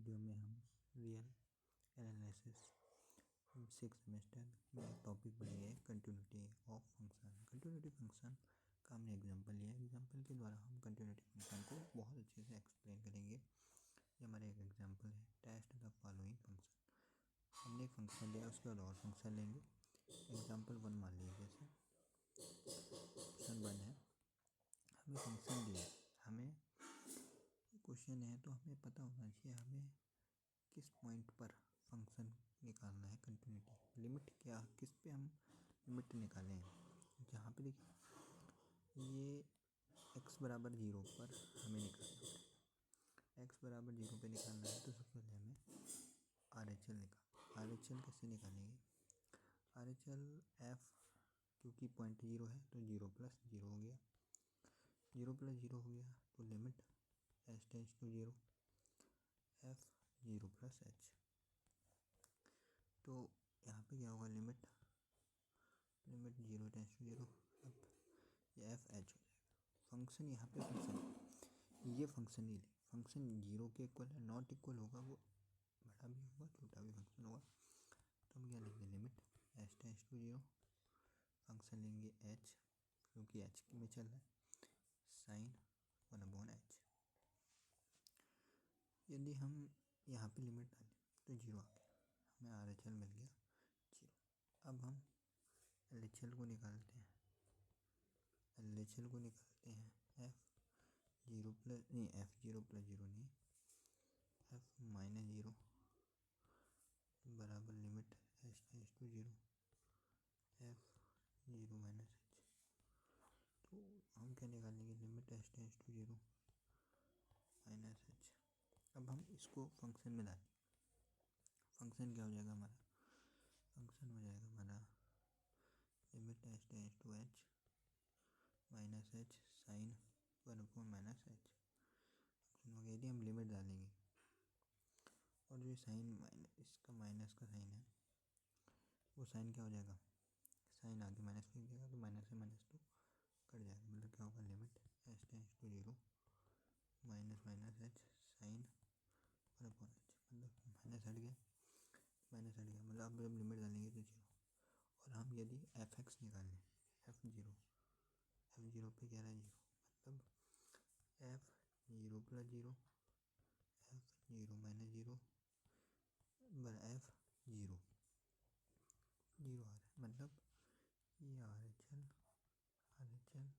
Video में हम real analysis 6 semester में एक टॉपिक पढ़ेंगे continuity of function. Continuity function का हमने एग्जांपल लिया। एग्जांपल के द्वारा हम कंटिन्यूटी फंक्शन को बहुत अच्छे से एक्सप्लेन करेंगे। ये हमारा एक एग्जांपल है, टेस्ट द फॉलोइंग फंक्शन। हमने एक फंक्शन लिया, उसके बाद और फंक्शन लेंगे। एग्जांपल 1 मान लीजिए, जैसे क्वेश्चन 1 है, हमें फंक्शन दिया, हमें क्वेश्चन है तो हमें पता होना चाहिए हमें किस पॉइंट पर फंक्शन निकालना है। कंटिन्यूटी लिमिट क्या, किस पे हम लिमिट निकालें। जहाँ पे देखिए ये x बराबर 0 पर हमें निकालना है। x बराबर 0 पे निकालना है तो सबसे पहले हमें RHL कैसे निकालेंगे। RHL f, क्योंकि पॉइंट 0 है तो 0 + 0 हो गया। 0 + 0 हो गया तो limit h tends to 0 f 0 + h। तो यहाँ पे क्या होगा, लिमिट 0 टेंड्स टू 0। अब ये f h हो जाएगा। फंक्शन यहाँ पे ये फंक्शन नहीं ले, फंक्शन 0 के इक्वल है, नॉट इक्वल होगा वो बड़ा भी होगा छोटा भी फंक्शन होगा। तो हम क्या लेंगे, limit h tends to 0, function लेंगे h, क्योंकि h में चल रहा है, साइन 1/h। यदि हम यहाँ पे लिमिट डालें तो 0 आ गया, हमें RHL मिल गया 0। अब हम LHL को निकालते हैं। f 0 + नहीं, f 0 + 0 नहीं, f -0 बराबर limit h tends to 0 f 0 - h। तो हम क्या निकालेंगे, limit h tends to 0 -h। अब हम इसको फंक्शन में डालें, फंक्शन क्या हो जाएगा हमारा, फंक्शन हो जाएगा हमारा limit h tends to h -h sine 1/-h function हो गया। यदि हम लिमिट डालेंगे और जो साइन इसका माइनस का साइन है, वो साइन क्या हो जाएगा, साइन आगे माइनस लिख देगा तो माइनस से माइनस तो कट जाएगा। मतलब क्या होगा, limit h tends to 0 -h sine 1/h। मतलब माइनस हट गया, मतलब अब जब लिमिट डालेंगे तो 0। और हम यदि f(x) निकालें, f 0 पे क्या रहा है 0, मतलब f 0 + 0 f 0 - 0 f 0 आ रहा है। मतलब ये RHL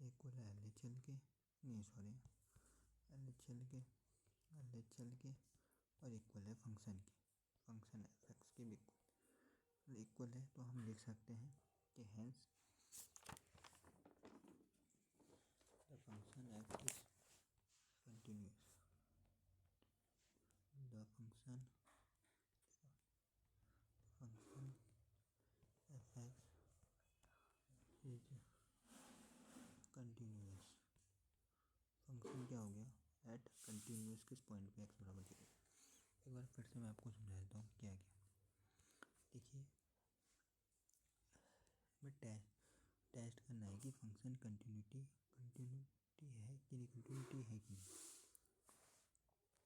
इक्वल है LHL के, नहीं सॉरी, LHL के और इक्वल है फंक्शन के, फंक्शन f(x) के भी इक्वल है। तो हम लिख सकते हैं कि hence the function f is continuous. The function f(x) is continuous. Function क्या हो गया, एट कंटिन्यूअस किस पॉइंट पे x बराबर 0। एक बार फिर से मैं आपको समझा देता हूँ क्या क्या। देखिए हमें टेस्ट करना है कि फंक्शन कंटिन्यूटी है कि नहीं, कंटिन्यूटी है कि नहीं,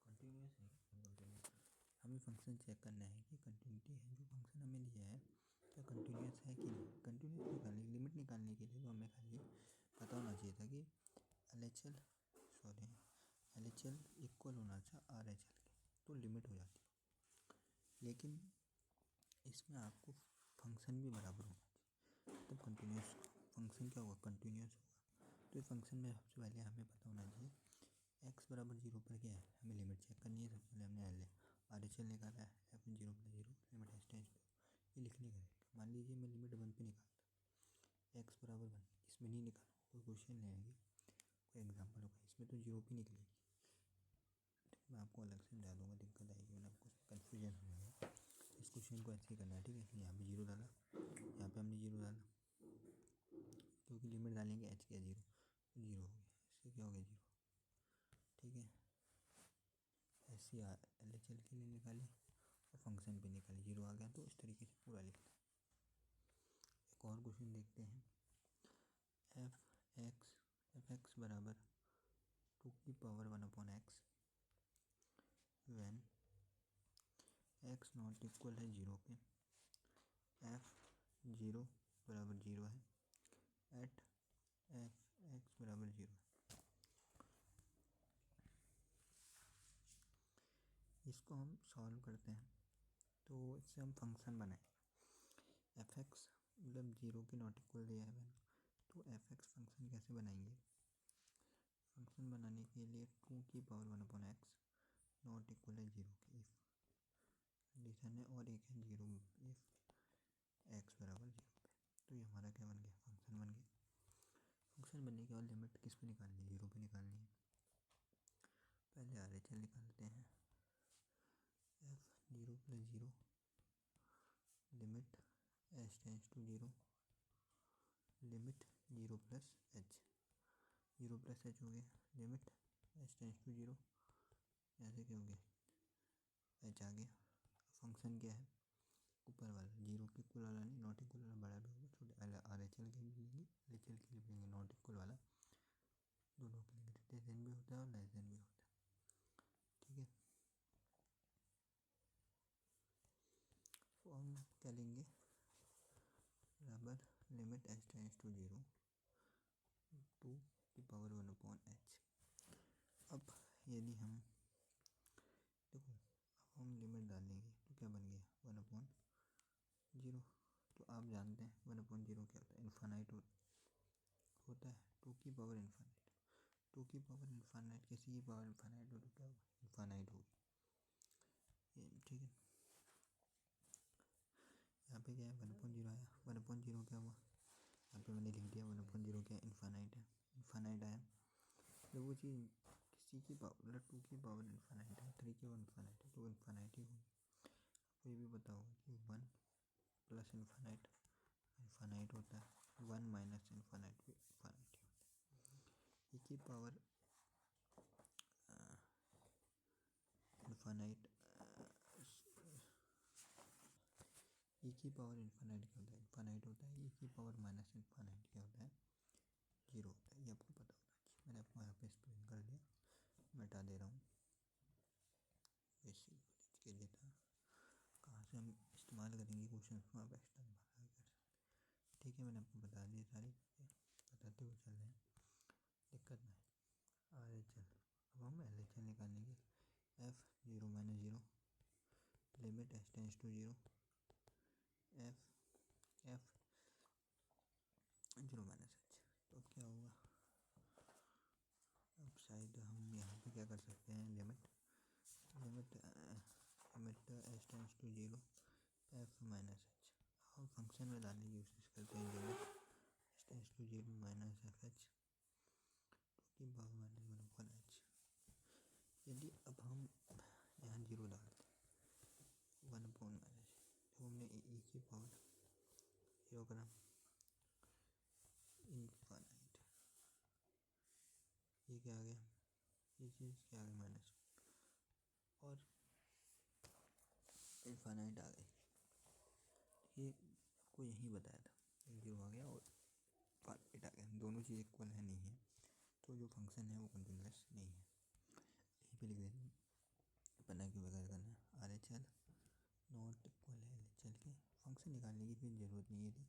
कंटिन्यूअस है कंटिन्यूअस। हमें फंक्शन चेक करना है कि कंटिन्यूटी है, जो फंक्शन हमें दिया है क्या कंटिन्यूअस है कि नहीं। कंटिन्यूअस निकालने, लिमिट निकालने के लिए तो हमें खाली पता होना चाहिए था कि LHL इक्वल होना था RHL के, तो लिमिट हो जाती। लेकिन इसमें आपको फंक्शन भी बराबर होना चाहिए, तब कंटिन्यूअस फंक्शन क्या होगा, कंटिन्यूअस होगा। तो इस फंक्शन में सबसे पहले हमें पता होना चाहिए x बराबर 0 पर क्या है, हमें लिमिट चेक करनी है। सबसे पहले हमने RHL निकाला है, f 0 + 0 limit h tends to, ये लिखने का है। मान लीजिए मैं लिमिट 1 पे निकालता, x बराबर 1, इसमें नहीं निकालूँ, कोई क्वेश्चन लेंगे, कोई एग्जाम्पल होगा, इसमें तो 0 पे निकलेगी। मैं आपको अलग से समझा दूँगा, दिक्कत आएगी, मैंने आपको कन्फ्यूजन हो जाएगा। इस क्वेश्चन को ऐसे ही करना है, ठीक है। यहाँ पे 0 डाला, यहाँ पे हमने 0 डाला, क्योंकि लिमिट डालेंगे h क्या 0 तो 0 हो गया, इससे क्या हो गया 0, ठीक है। ऐसे LHL के लिए निकाली और फंक्शन पे निकाली, 0 आ गया। तो इस तरीके से पूरा लिखना है। एक और क्वेश्चन देखते हैं, f(x) बराबर 2 की power 1/x when x not equal है 0 के, f 0 बराबर 0 है, एट एफ एक्स बराबर 0 है। इसको हम सॉल्व करते हैं तो इससे हम फंक्शन बनाएंगे। एफ एक्स मतलब 0 के नॉट इक्वल दिया है मैंने, तो एफ एक्स फंक्शन कैसे बनाएंगे। फंक्शन बनाने के लिए 2 की पावर 1/x नॉट इक्वल है 0 के, इफ कंडीशन है, और एक है 0 इफ एक्स बराबर 0 पे। तो ये हमारा क्या बन गया, फंक्शन बन गया। फंक्शन बनने के बाद लिमिट किस पे निकालनी है, 0 पे निकालनी है। पहले आर एच एल निकालते हैं। F 0 + 0 limit h tends to 0 limit 0 + h, 0 + h हो गया, लिमिट एच टेंस टू 0, ऐसे क्या हो गया, एच आ गया। फंक्शन क्या है, ऊपर वाला 0 के इक्वल वाला नहीं, नॉट इक्वल वाला बड़ा भी होगा, छोटे आर एच एल के लिए लेंगे, एल एच एल के लिए लेंगे नॉट इक्वल वाला, दोनों के लिए ग्रेटर देन भी होता है और लेस देन भी होता है। ठीक है, तो हम क्या लेंगे, बराबर लिमिट एच टेंस टू 0 2 की पावर 1/h। अब यदि हम देखो, अब हम लिमिट डालेंगे तो क्या बन गया, 1/0। तो आप जानते हैं 1/0 क्या होता है, इन्फानाइट होता है, 2 की पावर इन्फानाइट, 2 की पावर इन्फानाइट, किसी की पावर इन्फानाइट हो तो क्या होगा, इन्फानाइट होगी। ठीक है, यहाँ पे क्या है 1/0 आया, 1/0 क्या हुआ, यहाँ पे मैंने लिख दिया 1/0 क्या, इन्फानाइट है, इन्फानाइट आया। जब वो चीज़ किसी की पावर मतलब 2 की पावर इन्फानाइट है, 3 की पावर इन्फानाइट है, तो इन्फानाइट ही होगी। आपको ये भी पता होगा कि 1 + इन्फानाइट इन्फानाइट होता है, 1 - इन्फानाइट भी इन्फानाइट ही होता है। e की पावर इन्फानाइट e की पावर इन्फानाइट क्या होता है, इन्फानाइट होता है। e की पावर माइनस इन्फानाइट क्या होता है, 0 होता है। ये आपको पता होना चाहिए, मैंने आपको यहाँ पे एक्सप्लेन कर दिया, मिटा दे रहा हूँ, बेसिक नॉलेज के लिए था। कहाँ से हम इस्तेमाल करेंगे क्वेश्चन को, आप एक्स्ट्रा दिमाग कर सकते। ठीक है, मैंने आपको बता दिया, सारी चीज़ें बताते हुए चल रहे हैं, दिक्कत नहीं। आर एच एल, अब हम एल एच एल निकालेंगे। F 0 - 0 limit h tends to 0 f 0 - h। तो क्या होगा, अब शायद हम यहाँ पे क्या कर सकते हैं, limit h tends to 0 f - h। हम फंक्शन में डालने की कोशिश करते हैं, limit h tends to 0 - f h की पावर -1/h। यदि अब हम यहाँ 0 डालते हैं 1/-, तो हमने e की पावर 0 करा, इन्फानाइट, ये क्या आ गया, ये चीज़ क्या आ गई, माइनस, और इन्फानाइट आ गई। ये आपको यही बताया था, 0 आ गया और इन्फानाइट आ गया, दोनों चीज़ इक्वल है नहीं है, तो जो फंक्शन है वो कंटिन्यूअस नहीं है। यहीं पे लिख देना, बना के बगैर करना, are H L not equal है एल एच एल के। फंक्शन निकालने की फिर ज़रूरत नहीं है थी।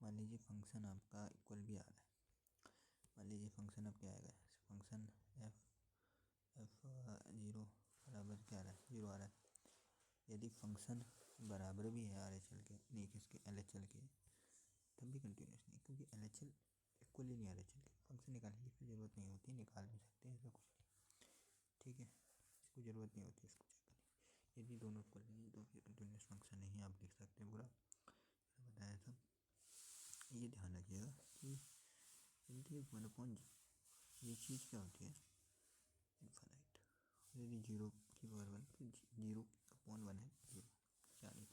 मान लीजिए फंक्शन आपका इक्वल भी आ रहा है, मान लीजिए फंक्शन अब क्या आएगा, फंक्शन एफ 0 बराबर क्या आ रहा है, 0 आ रहा है। यदि फंक्शन बराबर भी है आर एच एल के, नहीं किसके, एल एच एल के, तब भी कंटिन्यूस नहीं, क्योंकि एल एच एल इक्वल ही नहीं आर एच एल के। फंक्शन निकालने की फिर ज़रूरत नहीं होती, निकाल भी सकते हैं, ऐसा कुछ नहीं। ठीक है, इसको ज़रूरत नहीं होती, इसको चेक करिए। यदि दोनों इक्वल नहीं है तो फिर कंटिन्यूस फंक्शन नहीं है, आप लिख सकते हैं पूरा बताया सब। ये ध्यान रखिएगा कि यदि 1/0 ये चीज़ क्या होती है, इन्फानाइट। यदि 0 की पावर 1 तो 0/1 है 0, यानी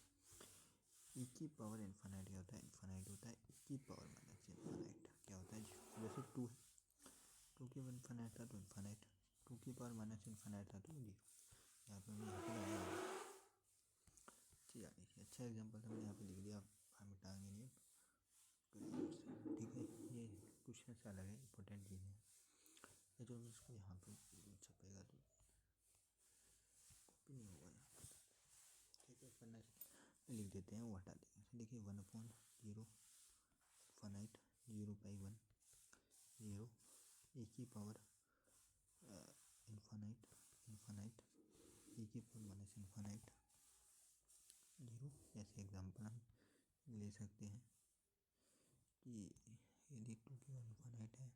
e की पावर इन्फानाइट क्या होता है, इन्फानाइट होता है। e की पावर माइनस इन्फानाइट क्या होता है, जैसे 2 है, 2 की पावर इन्फानाइट था तो इन्फानाइट, 2 की पावर माइनस इन्फानाइट था तो 0। यहाँ पे मैंने लगाया चीज़ आनी चाहिए, अच्छा एग्जाम्पल था, मैंने यहाँ पे लिख दिया, हम मिटाएंगे नहीं। ठीक है, ये क्वेश्चन से अलग है, इंपॉर्टेंट चीज़ है, ये जो इसको यहाँ पे छपेगा तो कॉपी नहीं होगा यहाँ पे। ठीक है। करना लिख देते हैं, वो हटा देंगे। देखिए 1/0 इन्फानाइट 0/1 0 e की पावर इन्फानाइट इन्फानाइट e की पावर माइनस इन्फानाइट 0। ऐसे एग्जाम्पल हम ले सकते हैं कि यदि 2 की पावर इन्फानाइट है,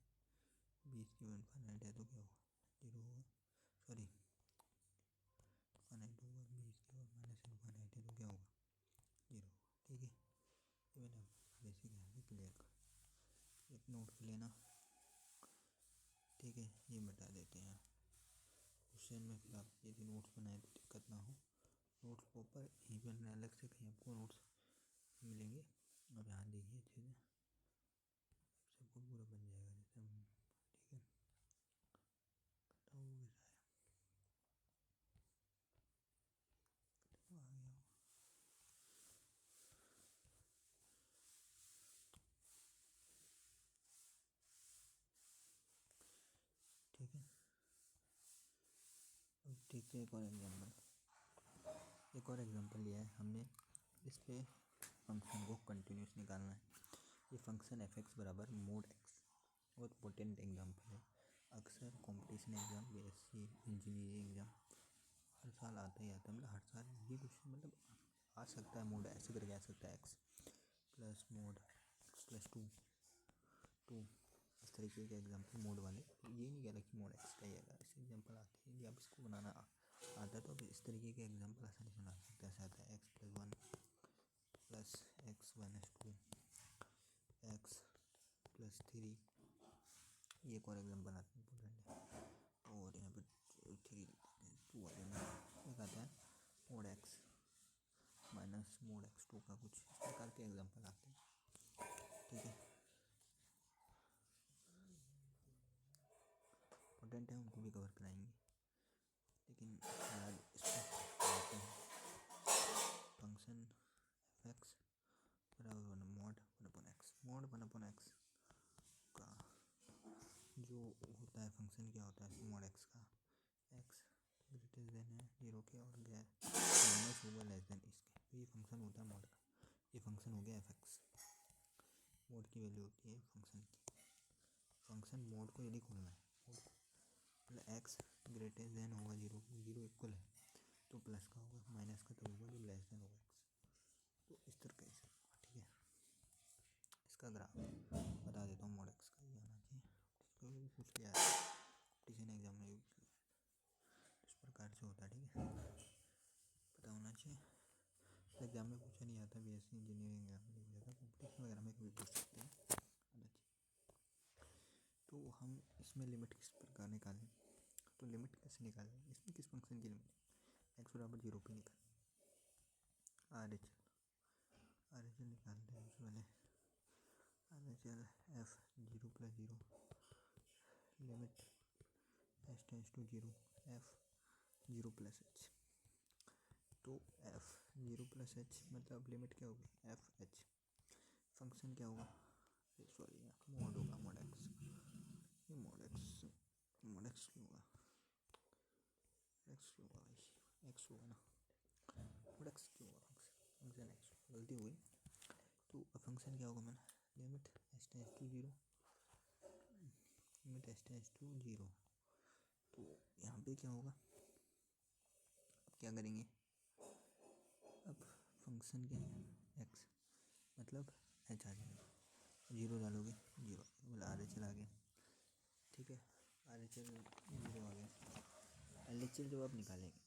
20 की पावर इन्फानाइट है तो क्या होगा, 0 होगा। सॉरी इन्फानाइट होगा, 20 की पावर माइनस इन्फानाइट है तो क्या होगा, 0 होगा। ठीक है, ये मैंने बेसिक यहाँ पे क्लियर कर, एक नोट कर लेना। ठीक है, ये बता देते हैं क्वेश्चन में, फिर आप यदि नोट्स बनाए तो दिक्कत ना हो। नोट्स को ऊपर यहीं पर अलग से कहीं आपको नोट्स मिलेंगे। अब यहाँ देखिए अच्छे से, सबको पूरा बन जाएगा जैसे हम। ठीक है, तो आ गया। ठीक है, अब देखते हैं एक और एग्जांपल लिया है हमने। इस पे फंक्शन को कंटिन्यूस निकालना है। ये फंक्शन एफ एक्स बराबर मोड एक्स, बहुत इंपॉर्टेंट एग्जांपल है। अक्सर competition exam, BSc engineering exam हर साल आता ही आता है, मतलब हर साल ये क्वेश्चन मतलब आ सकता है। मोड ऐसे करके आ सकता है, x plus mode plus two इस तरीके के एग्जाम्पल मोड वाले। ये नहीं कह रहा कि मोड एक्स का ही आएगा, ऐसे एग्जाम्पल आते हैं। यदि आप इसको बनाना आता है तो आप इस तरीके के एग्जाम्पल आसानी से बना सकते हैं। ऐसा आता है x+1 plus x minus 2 x plus 3। ये एक और एग्जाम्पल आते हैं इंपॉर्टेंट है। और यहाँ पर 3 2 वाले में एक आता है mode x minus mode x2 का, कुछ इस प्रकार के एग्जाम्पल आते हैं। ठीक है, इंपॉर्टेंट है, उनको भी कवर कराएंगे। लेकिन आज इस पर फंक्शन एफ एक्स बराबर मोड 1/x। मोड 1/x का जो होता है फंक्शन क्या होता है मोड एक्स का, एक्स ग्रेटर देन है 0 के और गैर माइनस होगा लेस देन इसके, तो ये फंक्शन होता है मोड का। ये फंक्शन हो गया एफ एक्स। मोड की वैल्यू होती है फंक्शन की। फंक्शन मोड को यदि खोलना है, मोड को मतलब एक्स ग्रेटर देन होगा 0 इक्वल है तो प्लस का होगा, माइनस का तब होगा जब लेस देन होगा एक्स। तो इस तरह से होगा। ठीक है, इसका ग्राफ बता देता हूँ। मोड एक्स का ये आना चाहिए, तो भी पूछ लिया है कॉम्पिटिशन एग्जाम में, यूज इस प्रकार से होता है। ठीक है, पता होना चाहिए। एग्जाम में पूछा नहीं आता, बीएससी इंजीनियरिंग एग्जाम में नहीं आता, कॉम्पिटिशन वगैरह में कभी पूछ सकते हैं, आना चाहिए। तो हम इसमें लिमिट किस प्रकार निकालें, तो लिमिट कैसे निकालें, इसमें किस फंक्शन की लिमिट, एक्स बराबर 0 पे निकालें। आर एच एल निकालते हैं पहले। R H L f 0+0 limit h tends to 0 f 0+h। तो एफ 0+h मतलब लिमिट क्या होगी, एफ एच। फंक्शन क्या होगा, सॉरी मोड होगा, मोड एक्स। ये मोड एक्स क्यों होगा, एक्स क्यों होगा भाई, एक्स होगा ना, मोड एक्स क्यों होगा, फंक्शन एक्स, गलती हुई। तो फंक्शन क्या होगा, मैंने limit h tends to 0, limit h tends to 0। तो यहाँ पे क्या होगा, अब क्या करेंगे, अब फंक्शन क्या है एक्स, मतलब एच आ जाएगा, 0 डालोगे 0 मतलब आर एच एल आ गया। ठीक है, आर एच एल 0 आ गया। एल एच एल जब आप निकालेंगे,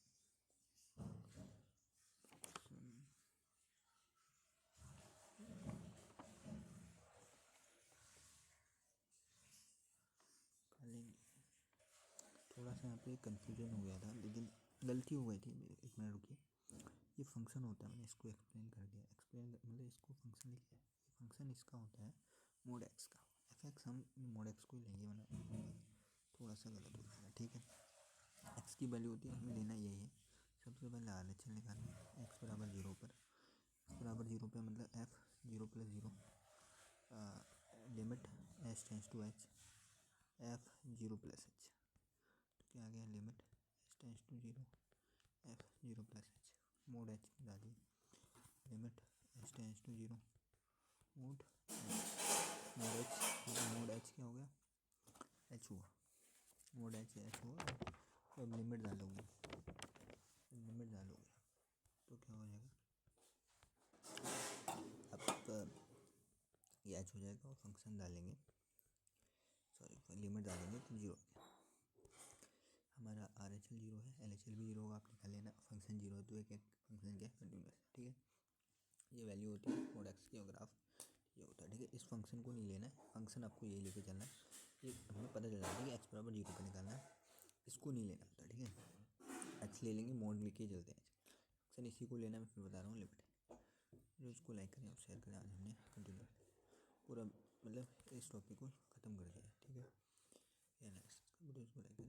थोड़ा सा यहाँ पे कंफ्यूजन हो गया था, लेकिन गलती हो गई थी। एक मिनट रुकिए, ये फंक्शन होता है, मैंने इसको एक्सप्लेन कर दिया। एक्सप्लेन मतलब इसको फंक्शन लिख लिया, ये फंक्शन इसका होता है मोड एक्स का। एफ एक्स हम मोड एक्स को ही लेंगे, मैंने थोड़ा सा गलत हो गया। ठीक है, एक्स की वैल्यू होती है, हमें लेना यही है। सबसे पहले आर एच एल निकालना है, एक्स बराबर 0 पर, एक्स बराबर 0 पर मतलब f 0+0 limit h tends to h f 0+h। तो क्या आ गया, limit h tends to 0 f 0+h mod h डालिए। टेंस टू 0 मोड एच क्या हो गया, एच हुआ, मोड एच हुआ। तो अब लिमिट डालोगे तो क्या हो जाएगा, अब ये एच हो जाएगा और फंक्शन डालेंगे, सॉरी लिमिट डालेंगे तो 0 हमारा आर एच एल 0 है, एल एच एल भी 0 होगा, आप निकाल लेना। फंक्शन 0 है तो एक फंक्शन क्या है, कंटिन्यूस, ठीक है। ये वैल्यू होती है मोड एक्स की, ग्राफ ये होता है, ठीक है। इस फंक्शन को नहीं लेना है, फंक्शन आपको ये लेके चलना है, ये हमें पता चल जाता है कि एक्स बराबर 0 पर निकालना है, इसको नहीं लेना होता, ठीक है। एक्स ले लेंगे, मोड लेके चलते हैं, फंक्शन इसी को लेना है, मैं फिर बता रहा हूँ लिमिट। जो इसको लाइक करें और शेयर करें, आज हमने कंटिन्यू पूरा मतलब इस टॉपिक को ख़त्म कर दिया है, ठीक है। या नेक्स्ट इसको लाइक करें।